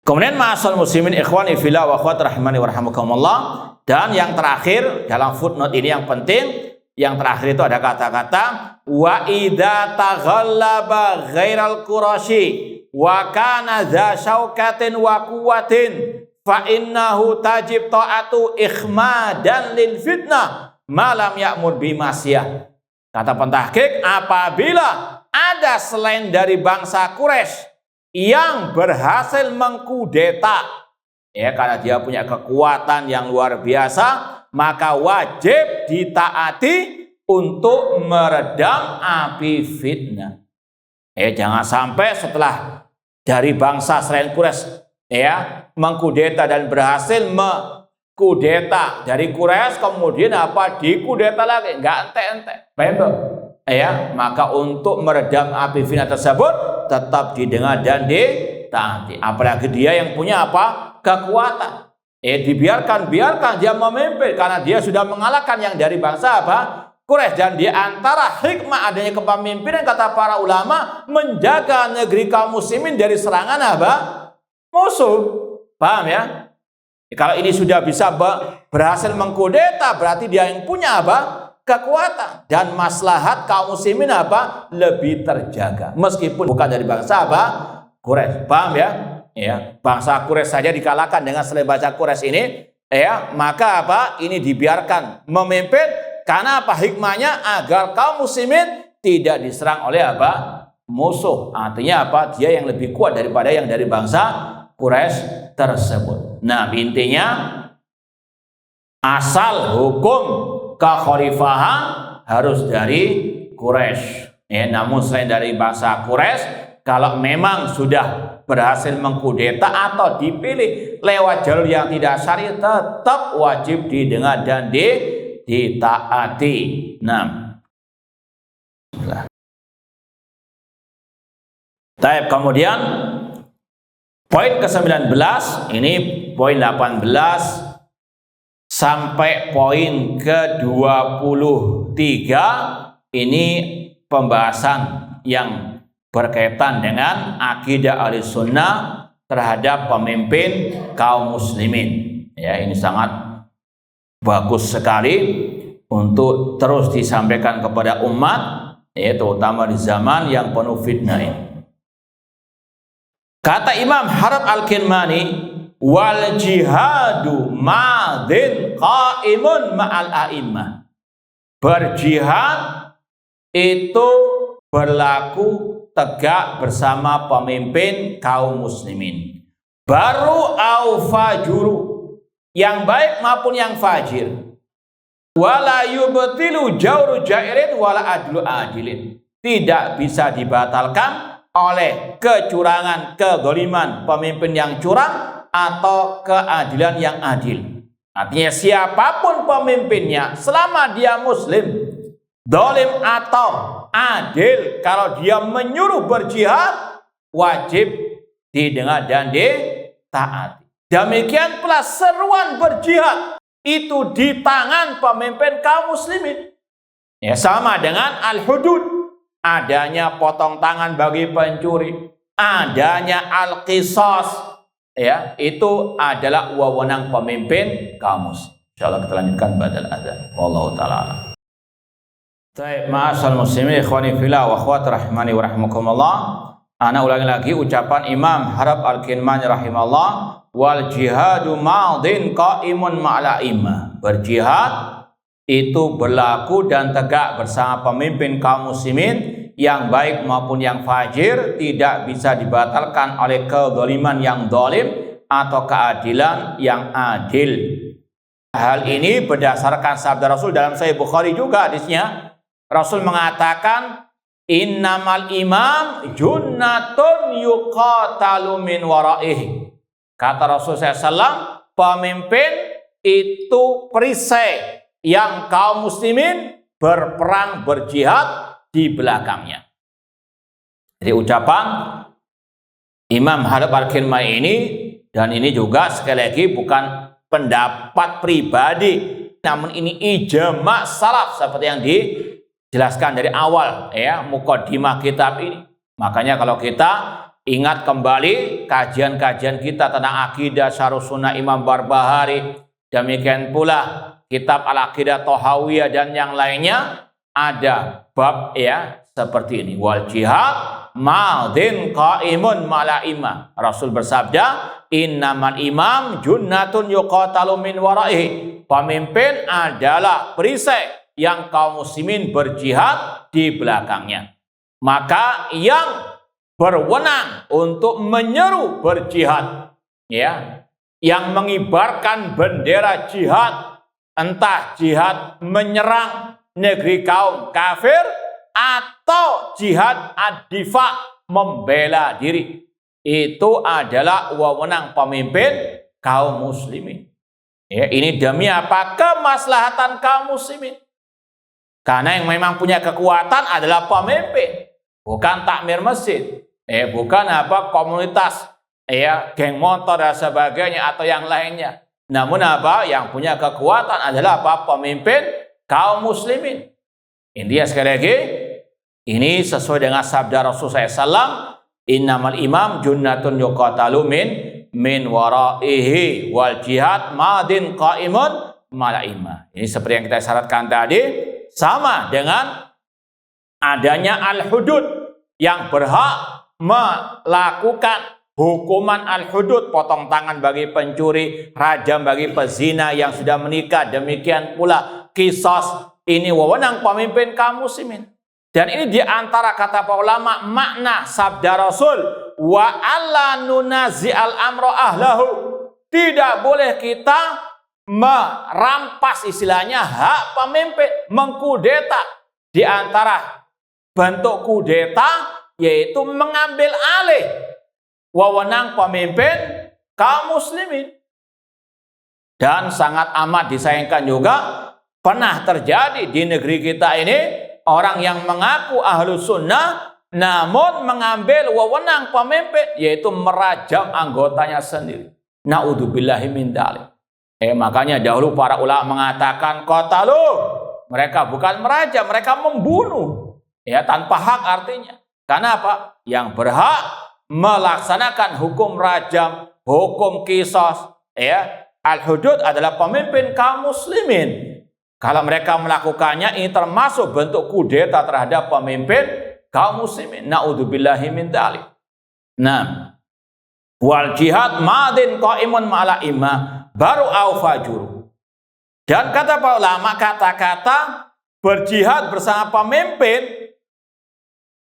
Kemudian ma'asal muslimin ikhwani fillah wa akhwat rahimani wa rahimakumullah, dan yang terakhir dalam footnote ini yang penting, yang terakhir itu ada kata-kata wa idza taghallaba ghairal qurasyi wa kana dza syaukatin wa quwwatin fa innahu tajib ta'atu ikhmadan lil fitnah malam ya'mur bimasiyah. Kata pentahqiq, apabila ada selain dari bangsa Quraisy yang berhasil mengkudeta, karena dia punya kekuatan yang luar biasa, maka wajib ditaati untuk meredam api fitnah. Jangan sampai setelah dari bangsa selain Quraisy mengkudeta dan berhasil mengkudeta dari Quraisy, kemudian dikudeta lagi, enggak ente-ente. Maka untuk meredam api fitnah tersebut tetap didengar dan ditaati. Apalagi dia yang punya kekuatan. Biarkan dia memimpin karena dia sudah mengalahkan yang dari bangsa Quraisy. Dan di antara hikmah adanya kepemimpinan, kata para ulama, menjaga negeri kaum muslimin dari serangan musuh. Paham ya? Kalau ini sudah bisa berhasil mengkudeta, berarti dia yang punya kekuatan, dan maslahat kaum muslimin lebih terjaga meskipun bukan dari bangsa Quraisy. Paham ya? Bangsa Quraisy saja dikalahkan dengan selain bangsa Quraisy ini, maka ini dibiarkan memimpin karena hikmahnya agar kaum muslimin tidak diserang oleh musuh. Artinya dia yang lebih kuat daripada yang dari bangsa Quraisy tersebut. Nah, intinya asal hukum kekhalifahan harus dari Quraisy. Namun selain dari bangsa Quraisy, kalau memang sudah berhasil mengkudeta atau dipilih lewat jalur yang tidak syar'i, tetap wajib didengar dan ditaati. Nah, kemudian poin ke-19, ini poin 18 sampai poin ke-23, ini pembahasan yang berkaitan dengan akidah Ahlussunnah terhadap pemimpin kaum muslimin. Ini sangat bagus sekali untuk terus disampaikan kepada umat, terutama di zaman yang penuh fitnah ini. Kata Imam Harb Al-Kirmani, wal jihadu madin qaimun ma'al a'immah. Berjihad itu berlaku tegak bersama pemimpin kaum muslimin. Baru au fajuru, yang baik maupun yang fajir. Wala yubtilu jawru jairin wala adlu adilin. Tidak bisa dibatalkan oleh kecurangan, kezaliman pemimpin yang curang atau keadilan yang adil. Artinya siapapun pemimpinnya, selama dia muslim, zalim atau adil. Kalau dia menyuruh berjihad, wajib didengar dan ditaati. Demikian pula seruan berjihad itu di tangan pemimpin kaum muslimin. Ya, sama dengan al-hudud, adanya potong tangan bagi pencuri, adanya al-qisas, ya, itu adalah wewenang pemimpin kaum muslim. Insyaallah kita lanjutkan ba'dal adzan. Wallahu taala. Baik, ma'asal muslimin ikhwani fillah wa akhwat rahimani wa rahimakumullah. Ana ulangi lagi ucapan Imam Harab Al-Kinmani rahimahullah, wal jihadu madin qaimun ma'al a'immah. Berjihad itu berlaku dan tegak bersama pemimpin kaum muslimin yang baik maupun yang fajir, tidak bisa dibatalkan oleh kezaliman yang zalim atau keadilan yang adil. Hal ini berdasarkan sabda Rasul dalam Sahih Bukhari juga hadisnya. Rasul mengatakan, innamal imam junnatun yuqatalu min waraihi. Kata Rasul SAW, pemimpin itu perisai yang kaum muslimin berperang berjihad di belakangnya. Jadi ucapan Imam Harab Al-Kinmani ini, dan ini juga sekali lagi bukan pendapat pribadi, namun ini ijma' salaf seperti yang dijelaskan dari awal ya muqaddimah kitab ini. Makanya kalau kita ingat kembali kajian-kajian kita tentang akidah Syarh Sunnah Imam Barbahari, demikian pula kitab Al-Aqidah Thahawiyah dan yang lainnya, ada bab ya seperti ini, wal jihad madin qaimun ma'al a'immah. Rasul bersabda, innamal imam junnatun yuqatalu min waraihi. Pemimpin adalah perisai yang kaum muslimin berjihad di belakangnya. Maka yang berwenang untuk menyeru berjihad, ya, yang mengibarkan bendera jihad, entah jihad menyerang negeri kaum kafir atau jihad ad-difa, membela diri, itu adalah wewenang pemimpin kaum muslimin. Ya, ini demi apa? Kemaslahatan kaum muslimin. Karena yang memang punya kekuatan adalah pemimpin, bukan takmir masjid, bukan apa komunitas, geng motor dan sebagainya atau yang lainnya. Namun apa? Yang punya kekuatan adalah apa? Pemimpin kaum muslimin. Intinya sekali lagi, ini sesuai dengan sabda Rasulullah SAW, innamal imam junnatun yuqatalu min waraihi wal jihad madin qaimun ma'al a'immah. Ini seperti yang kita syaratkan tadi, sama dengan adanya al-hudud yang berhak melakukan hukuman al-hudud, potong tangan bagi pencuri, rajam bagi pezina yang sudah menikah, demikian pula qisas. Ini wewenang pemimpin kaum muslimin. Dan ini diantara kata para ulama makna sabda Rasul, wa alla nunazi al-amro ahlahu. Tidak boleh kita merampas istilahnya hak pemimpin, mengkudeta. Di antara bentuk kudeta yaitu mengambil alih wewenang pemimpin kaum muslimin. Dan sangat amat disayangkan juga pernah terjadi di negeri kita ini, orang yang mengaku ahlu sunnah namun mengambil wewenang pemimpin, yaitu merajam anggotanya sendiri. Na'udzubillahi min dzalik. Makanya dahulu para ulama mengatakan qatalu, mereka bukan merajam, mereka membunuh, ya, tanpa hak artinya. Karena apa? Yang berhak melaksanakan hukum rajam, hukum qisas, ya, al-hudud adalah pemimpin kaum muslimin. Kalau mereka melakukannya, ini termasuk bentuk kudeta terhadap pemimpin kaum muslimin. Na'udzubillahi min dzalik. Nah, wal jihad madin qaimun ma'al a'immah baru au fajur. Dan kata para ulama, kata-kata berjihad bersama pemimpin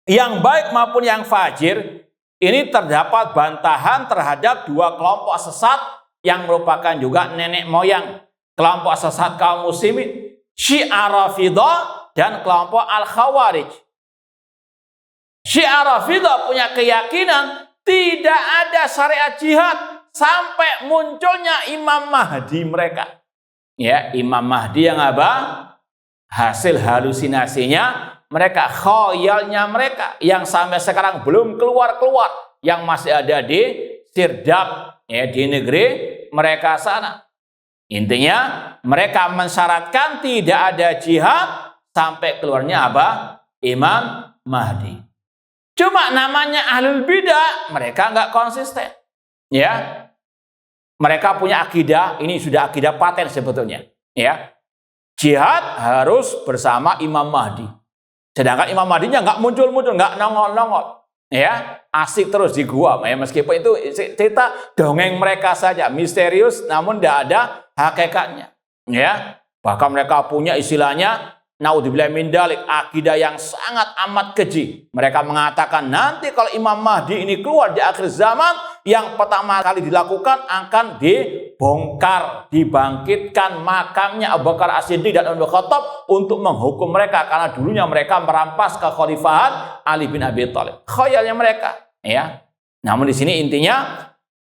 yang baik maupun yang fajir, ini terdapat bantahan terhadap dua kelompok sesat yang merupakan juga nenek moyang kelompok sesat kaum muslimin, Syiah Rafidah dan kelompok Al-Khawarij. Syiah Rafidah punya keyakinan tidak ada syariat jihad sampai munculnya Imam Mahdi mereka. Ya, Imam Mahdi yang apa? hasil halusinasinya mereka, khayalnya mereka yang sampai sekarang belum keluar-keluar, yang masih ada di Sirdap, ya, di negeri mereka sana. Intinya mereka mensyaratkan tidak ada jihad sampai keluarnya apa? Imam Mahdi. Cuma namanya ahlul bidah, mereka nggak konsisten. Ya, mereka punya akidah, ini sudah akidah paten sebetulnya. Ya, jihad harus bersama Imam Mahdi. Sedangkan Imam Mahdinya nggak muncul-muncul, nggak nongol-nongol. Ya, asik terus di gua, ya, meskipun itu cerita dongeng mereka saja, misterius, namun tidak ada hakikatnya. Ya, bahkan mereka punya istilahnya, naudzubillah min dzalik, akidah yang sangat amat keji. Mereka mengatakan nanti kalau Imam Mahdi ini keluar di akhir zaman, yang pertama kali dilakukan akan dibongkar, dibangkitkan makamnya Abu Bakar As-Siddiq dan Umar bin Khattab untuk menghukum mereka karena dulunya mereka merampas kekhalifahan Ali bin Abi Thalib. Khayalnya mereka, ya. Namun di sini intinya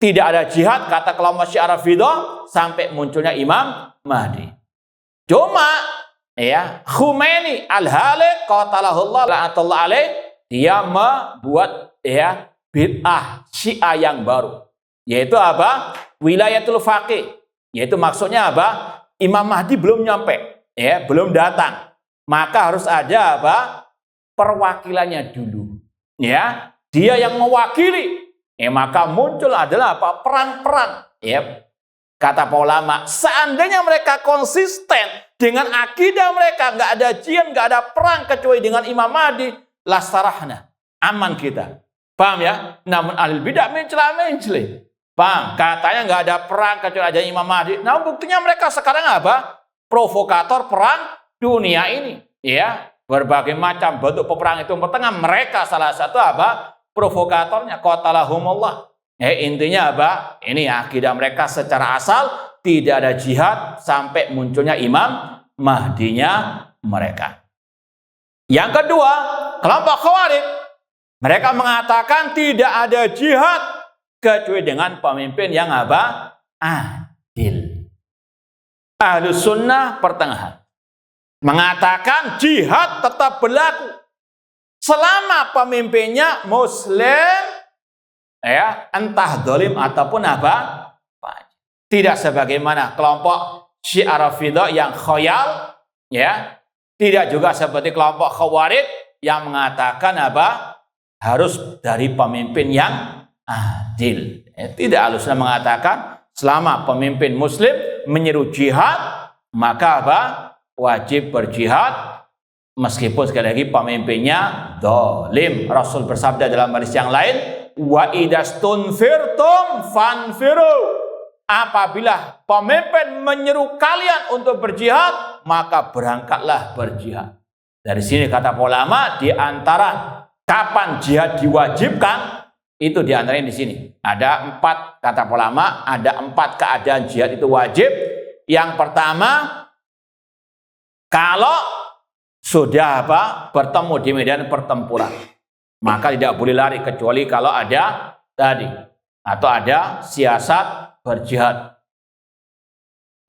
tidak ada jihad kata kelompok Syiah Rafidhah sampai munculnya Imam Mahdi. Cuma ya, Khomeini al-Halik qatalahullah la'atullah alaih, dia membuat ya bid'ah Syiah yang baru, yaitu apa? Wilayatul faqih, yaitu maksudnya apa? Imam Mahdi belum nyampe, ya, belum datang, maka harus ada apa? Perwakilannya dulu, ya, dia yang mewakili, ya, maka muncul adalah apa? Perang-perang, ya. Kata para ulama, seandainya mereka konsisten dengan akidah mereka, nggak ada jihad, nggak ada perang kecuali dengan Imam Mahdi, lastarahna, aman kita. Paham ya? Namun ahlul bidah mencela-mencela. Paham? Katanya nggak ada perang kecuali ada Imam Mahdi. Nah, buktinya mereka sekarang apa? Provokator perang dunia ini. Ya, berbagai macam bentuk peperangan itu bertengah. Mereka salah satu apa? Provokatornya. Qatalahumullah. Intinya apa? Ini akidah mereka secara asal tidak ada jihad sampai munculnya Imam Mahdinya mereka. Yang kedua, kelompok Khawarij, mereka mengatakan tidak ada jihad kecuali dengan pemimpin yang apa? Adil. Ahlus sunnah pertengahan mengatakan jihad tetap berlaku selama pemimpinnya muslim, ya, entah zalim ataupun apa. Tidak sebagaimana kelompok Syiah Rafidhah yang khayal, ya. Tidak juga seperti kelompok Khawarij yang mengatakan apa? Harus dari pemimpin yang adil. Tidak, Ahlussunnah mengatakan selama pemimpin muslim menyeru jihad, maka apa? Wajib berjihad meskipun sekali lagi pemimpinnya zalim. Rasul bersabda dalam hadis yang lain, wa idastunfirtum fanfiru. Apabila pemimpin menyeru kalian untuk berjihad, maka berangkatlah berjihad. Dari sini kata ulama, di antara kapan jihad diwajibkan, itu di antaranya di sini. Ada 4 kata ulama, ada 4 keadaan jihad itu wajib. Yang pertama, kalau sudah apa? Bertemu di medan pertempuran, maka tidak boleh lari kecuali kalau ada tadi atau ada siasat berjihad.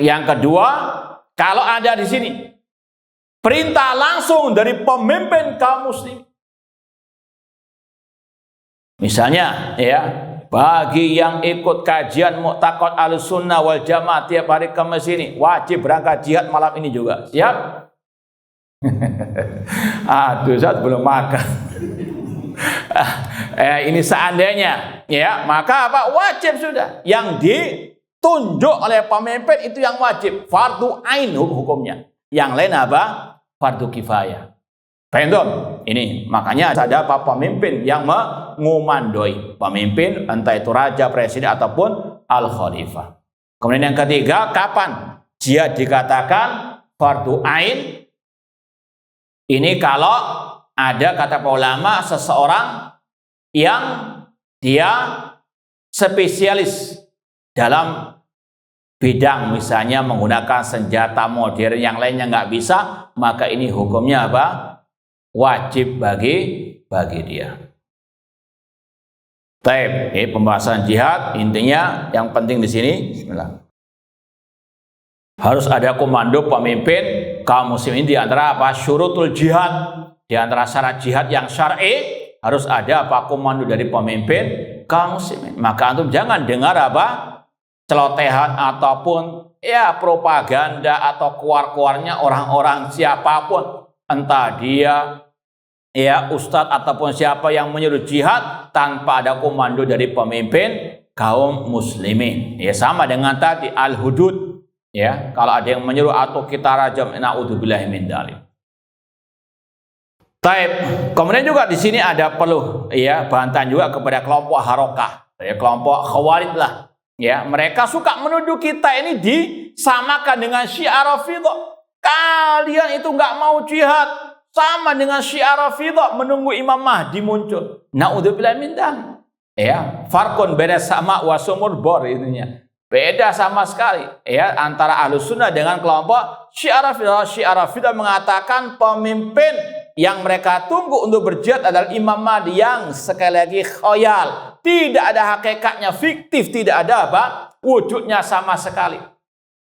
Yang kedua, kalau ada di sini perintah langsung dari pemimpin kaum muslim. Misalnya, ya, bagi yang ikut kajian Mu'taqad Ahlussunnah wal Jamaah tiap hari Kamis ini wajib berangkat jihad malam ini juga. Siap? Aduh, saat belum makan. Ini seandainya, ya, maka apa? Wajib sudah. Yang ditunjuk oleh pemimpin itu yang wajib, fardu ain hukumnya. Yang lain apa? Fardu kifayah. Paham? Ini makanya ada apa? Pemimpin yang mengumandoi, pemimpin entah itu raja, presiden ataupun al-khalifah. Kemudian yang ketiga, kapan jihad dikatakan fardu ain? Ini kalau ada kata ulama seseorang yang dia spesialis dalam bidang, misalnya menggunakan senjata modern yang lainnya nggak bisa, maka ini hukumnya apa? Wajib bagi dia. Baik, pembahasan jihad intinya yang penting di sini. Bismillah. Harus ada komando pemimpin kaum muslimin. Di antara apa? Syurutul jihad. Di antara syarat jihad yang syar'i harus ada apa? Komando dari pemimpin kaum muslimin. Maka antum jangan dengar apa? Celotehan ataupun ya propaganda atau keluar-keluarnya orang-orang siapapun, entah dia ya ustadz ataupun siapa yang menyuruh jihad tanpa ada komando dari pemimpin kaum muslimin. Ya sama dengan tadi al-hudud. Ya, kalau ada yang menyuruh atau kita rajam, naudzubillahi min dzalik. Taib. Kemudian juga di sini ada perlu ya bantahan juga kepada kelompok harokah, ya kelompok khawarij lah. Ya, mereka suka menuduh kita ini disamakan dengan Syiah Rafidhah. Kalian itu nggak mau jihad, sama dengan Syiah Rafidhah menunggu Imam Mahdi muncul. Naudzubillahi min dzalik. Ya, farqun baina sama wa sumur bor itunya. Beda sama sekali ya antara Ahlus Sunnah dengan kelompok Syiah Rafidhah. Syiah Rafidhah mengatakan pemimpin yang mereka tunggu untuk berjihad adalah Imam Mahdi yang sekali lagi khayal, tidak ada hakikatnya, fiktif, tidak ada apa wujudnya sama sekali.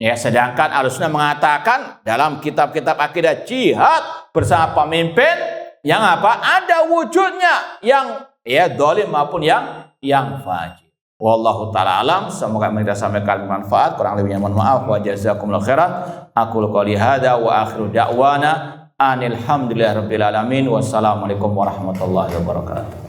Ya, sedangkan Ahlus Sunnah mengatakan dalam kitab-kitab akidah jihad bersama pemimpin yang apa ada wujudnya, yang ya zalim maupun yang fajir. Wallahu ta'ala alam. Semoga yang kita sampaikan bermanfaat. Kurang lebihnya mohon maaf. Wa jazakumullahu khairan. Aqulu qouli hadza wa akhiru da'wana anil hamdulillahi rabbil alamin. Wassalamualaikum warahmatullahi wabarakatuh.